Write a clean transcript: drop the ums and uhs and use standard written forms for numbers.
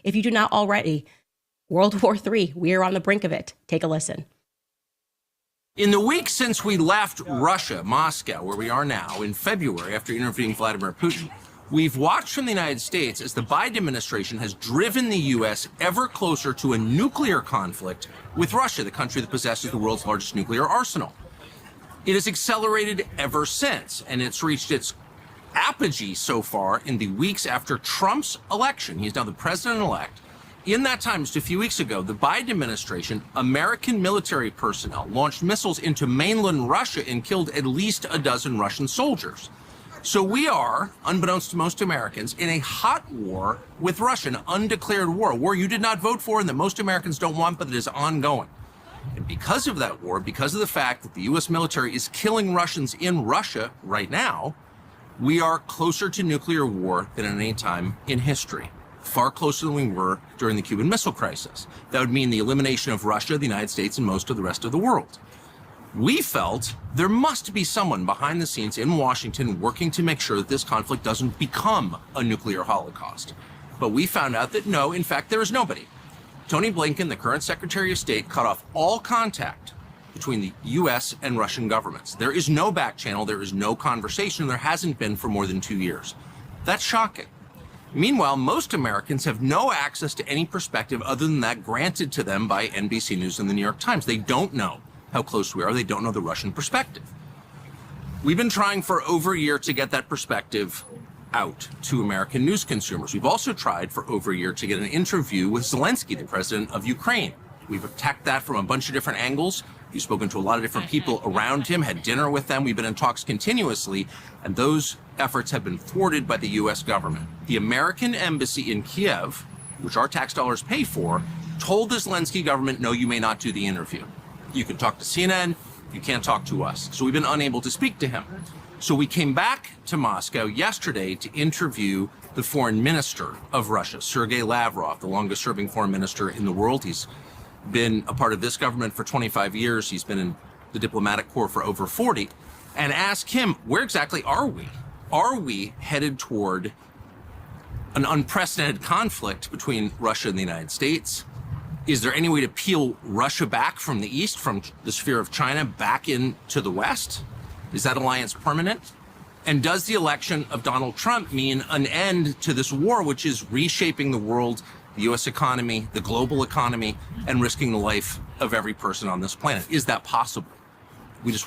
if you do not already. World War III, we are on the brink of it. Take a listen. In the week since we left Russia, Moscow, where we are now, in February, after interviewing Vladimir Putin, we've watched from the United States as the Biden administration has driven the U.S. ever closer to a nuclear conflict with Russia, the country that possesses the world's largest nuclear arsenal. It has accelerated ever since, and it's reached its apogee so far in the weeks after Trump's election. He's now the president-elect. In that time, just a few weeks ago, the Biden administration, American military personnel, launched missiles into mainland Russia and killed at least a dozen Russian soldiers. So we are, unbeknownst to most Americans, in a hot war with Russia, an undeclared war, a war you did not vote for and that most Americans don't want, but that is ongoing. And because of that war, because of the fact that the U.S. military is killing Russians in Russia right now, we are closer to nuclear war than at any time in history. Far closer than we were during the Cuban Missile Crisis. That would mean the elimination of Russia, the United States, and most of the rest of the world. We felt there must be someone behind the scenes in Washington working to make sure that this conflict doesn't become a nuclear holocaust. But we found out that no, in fact, there is nobody. Tony Blinken, the current Secretary of State, cut off all contact between the U.S. and Russian governments. There is no back channel, there is no conversation, there hasn't been for more than 2 years. That's shocking. Meanwhile, most Americans have no access to any perspective other than that granted to them by NBC News and the New York Times. They don't know how close we are. They don't know the Russian perspective. We've been trying for over a year to get that perspective out to American news consumers. We've also tried for over a year to get an interview with Zelensky, the president of Ukraine. We've attacked that from a bunch of different angles. We've spoken to a lot of different people around him, had dinner with them. We've been in talks continuously, and those efforts have been thwarted by the U.S. government. The American embassy in Kiev, which our tax dollars pay for, told the Zelensky government, no, you may not do the interview. You can talk to CNN, you can't talk to us. So we've been unable to speak to him. So we came back to Moscow yesterday to interview the foreign minister of Russia, Sergei Lavrov, the longest serving foreign minister in the world. He's been a part of this government for 25 years. He's been in the diplomatic corps for over 40. And ask him, where exactly are we? Are we headed toward an unprecedented conflict between Russia and the United States? Is there any way to peel Russia back from the east, from the sphere of China, back into the west? Is that alliance permanent? And does the election of Donald Trump mean an end to this war, which is reshaping the world, the U.S. economy, the global economy, and risking the life of every person on this planet? Is that possible? We just